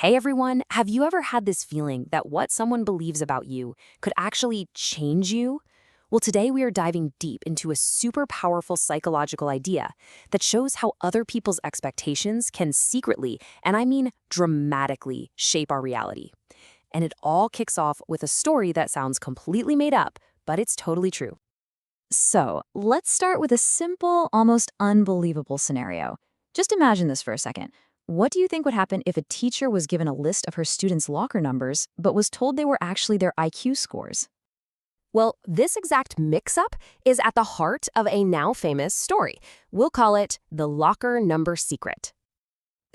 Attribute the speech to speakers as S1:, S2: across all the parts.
S1: Hey everyone, have you ever had this feeling that what someone believes about you could actually change you? Well, today we are diving deep into a super powerful psychological idea that shows how other people's expectations can secretly, and I mean dramatically, shape our reality. And it all kicks off with a story that sounds completely made up, but it's totally true.
S2: So, let's start with a simple, almost unbelievable scenario. Just imagine this for a second. What do you think would happen if a teacher was given a list of her students' locker numbers, but was told they were actually their IQ scores?
S1: Well, this exact mix-up is at the heart of a now famous story. We'll call it the locker number secret.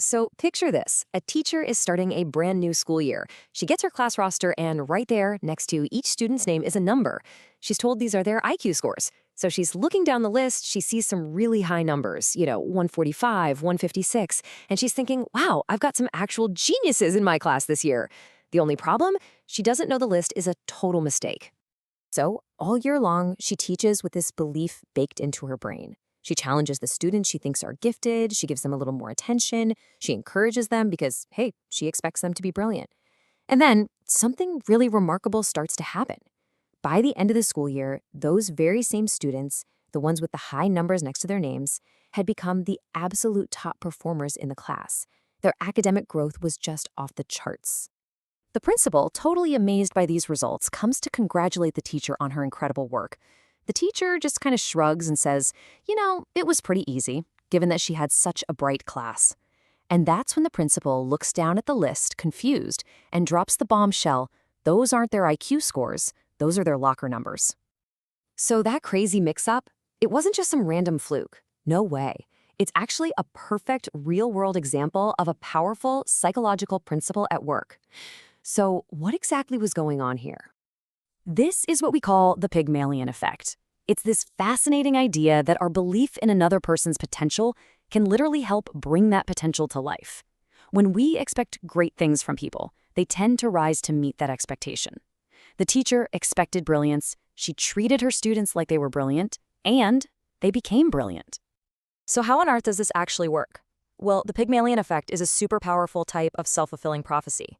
S1: So picture this. A teacher is starting a brand new school year. She gets her class roster, and right there, next to each student's name, is a number. She's told these are their IQ scores. So she's looking down the list, she sees some really high numbers, 145, 156, and she's thinking, wow, I've got some actual geniuses in my class this year. The only problem? She doesn't know the list is a total mistake. So all year long, she teaches with this belief baked into her brain. She challenges the students she thinks are gifted, she gives them a little more attention, she encourages them because, hey, she expects them to be brilliant. And then something really remarkable starts to happen. By the end of the school year, those very same students, the ones with the high numbers next to their names, had become the absolute top performers in the class. Their academic growth was just off the charts. The principal, totally amazed by these results, comes to congratulate the teacher on her incredible work. The teacher just kind of shrugs and says, it was pretty easy, given that she had such a bright class. And that's when the principal looks down at the list, confused, and drops the bombshell. Those aren't their IQ scores, those are their locker numbers. So that crazy mix-up, it wasn't just some random fluke. No way. It's actually a perfect real-world example of a powerful psychological principle at work. So what exactly was going on here? This is what we call the Pygmalion Effect. It's this fascinating idea that our belief in another person's potential can literally help bring that potential to life. When we expect great things from people, they tend to rise to meet that expectation. The teacher expected brilliance, she treated her students like they were brilliant, and they became brilliant.
S3: So how on earth does this actually work? Well, the Pygmalion Effect is a super powerful type of self-fulfilling prophecy.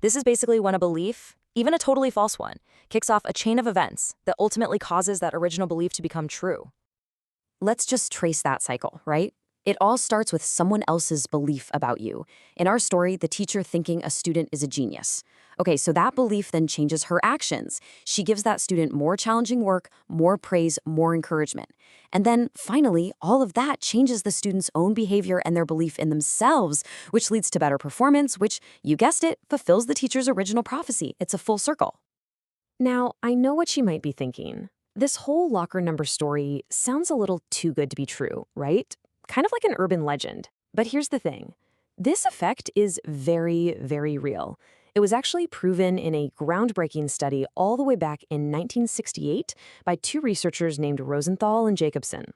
S3: This is basically when a belief, even a totally false one, kicks off a chain of events that ultimately causes that original belief to become true.
S1: Let's just trace that cycle, right? It all starts with someone else's belief about you. In our story, the teacher thinking a student is a genius. Okay, so that belief then changes her actions. She gives that student more challenging work, more praise, more encouragement. And then, finally, all of that changes the student's own behavior and their belief in themselves, which leads to better performance, which, you guessed it, fulfills the teacher's original prophecy. It's a full circle. Now, I know what you might be thinking. This whole locker number story sounds a little too good to be true, right? Kind of like an urban legend. But here's the thing. This effect is very, very real. It was actually proven in a groundbreaking study all the way back in 1968 by two researchers named Rosenthal and Jacobsen.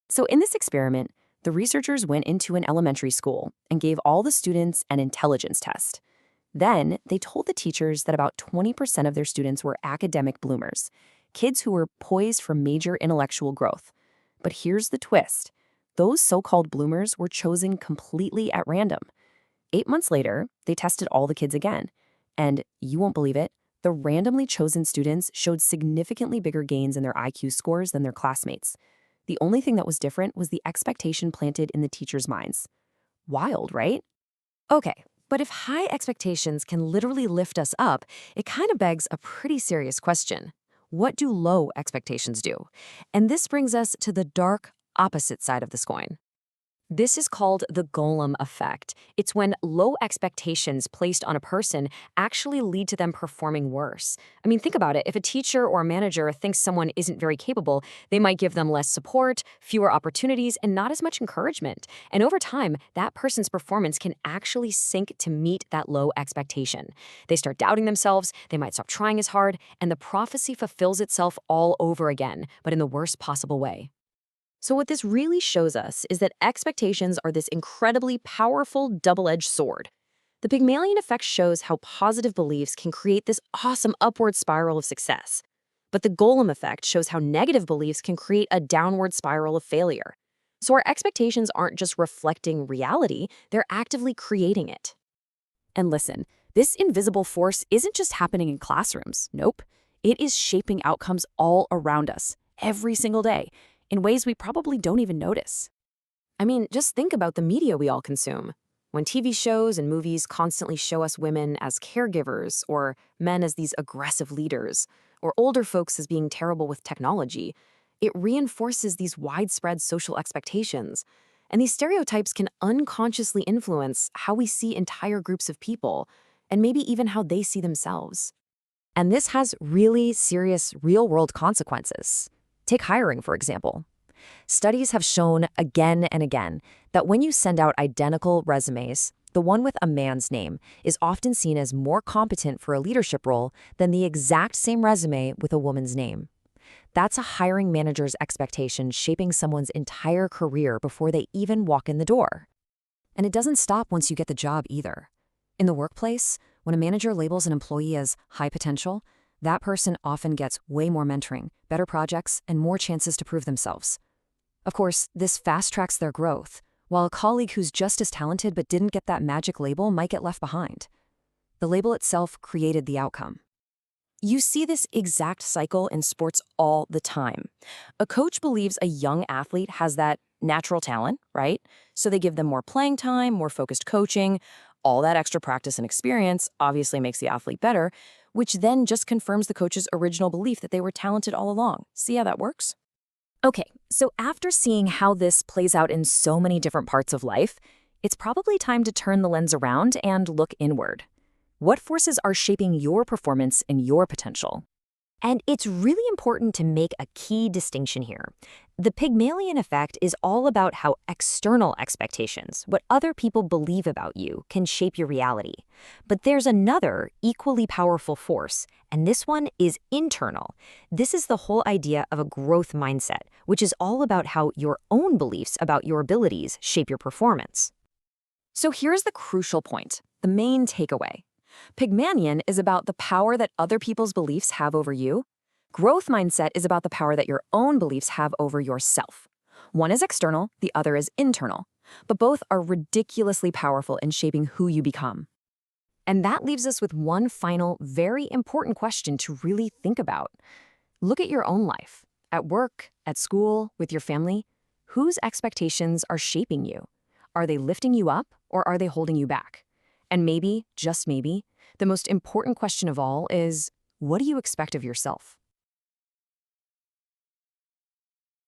S1: So in this experiment, the researchers went into an elementary school and gave all the students an intelligence test. Then they told the teachers that about 20% of their students were academic bloomers, kids who were poised for major intellectual growth. But here's the twist. Those so-called bloomers were chosen completely at random. 8 months later, they tested all the kids again. And you won't believe it, the randomly chosen students showed significantly bigger gains in their IQ scores than their classmates. The only thing that was different was the expectation planted in the teachers' minds. Wild, right? Okay, but if high expectations can literally lift us up, it kind of begs a pretty serious question. What do low expectations do? And this brings us to the dark, opposite side of this coin. This is called the Golem Effect. It's when low expectations placed on a person actually lead to them performing worse. I mean, think about it. If a teacher or a manager thinks someone isn't very capable, they might give them less support, fewer opportunities, and not as much encouragement. And over time, that person's performance can actually sink to meet that low expectation. They start doubting themselves, they might stop trying as hard, and the prophecy fulfills itself all over again, but in the worst possible way. So what this really shows us is that expectations are this incredibly powerful double-edged sword. The Pygmalion Effect shows how positive beliefs can create this awesome upward spiral of success. But the Golem Effect shows how negative beliefs can create a downward spiral of failure. So our expectations aren't just reflecting reality, they're actively creating it. And listen, this invisible force isn't just happening in classrooms. Nope. It is shaping outcomes all around us, every single day, in ways we probably don't even notice. I mean, just think about the media we all consume. When TV shows and movies constantly show us women as caregivers, or men as these aggressive leaders, or older folks as being terrible with technology, it reinforces these widespread social expectations. And these stereotypes can unconsciously influence how we see entire groups of people, and maybe even how they see themselves.
S3: And this has really serious real-world consequences. Take hiring, for example. Studies have shown again and again that when you send out identical resumes, the one with a man's name is often seen as more competent for a leadership role than the exact same resume with a woman's name. That's a hiring manager's expectation shaping someone's entire career before they even walk in the door. And it doesn't stop once you get the job either. In the workplace, when a manager labels an employee as high potential, that person often gets way more mentoring, better projects, and more chances to prove themselves. Of course, this fast-tracks their growth, while a colleague who's just as talented but didn't get that magic label might get left behind. The label itself created the outcome.
S1: You see this exact cycle in sports all the time. A coach believes a young athlete has that natural talent, right? So they give them more playing time, more focused coaching. All that extra practice and experience obviously makes the athlete better, which then just confirms the coach's original belief that they were talented all along. See how that works? Okay, so after seeing how this plays out in so many different parts of life, it's probably time to turn the lens around and look inward. What forces are shaping your performance and your potential?
S3: And it's really important to make a key distinction here. The Pygmalion Effect is all about how external expectations, what other people believe about you, can shape your reality. But there's another equally powerful force, and this one is internal. This is the whole idea of a growth mindset, which is all about how your own beliefs about your abilities shape your performance.
S1: So here's the crucial point, the main takeaway. Pygmalion is about the power that other people's beliefs have over you. Growth mindset is about the power that your own beliefs have over yourself. One is external, the other is internal, but both are ridiculously powerful in shaping who you become. And that leaves us with one final, very important question to really think about. Look at your own life, at work, at school, with your family. Whose expectations are shaping you? Are they lifting you up, or are they holding you back? And maybe, just maybe, the most important question of all is, what do you expect of yourself?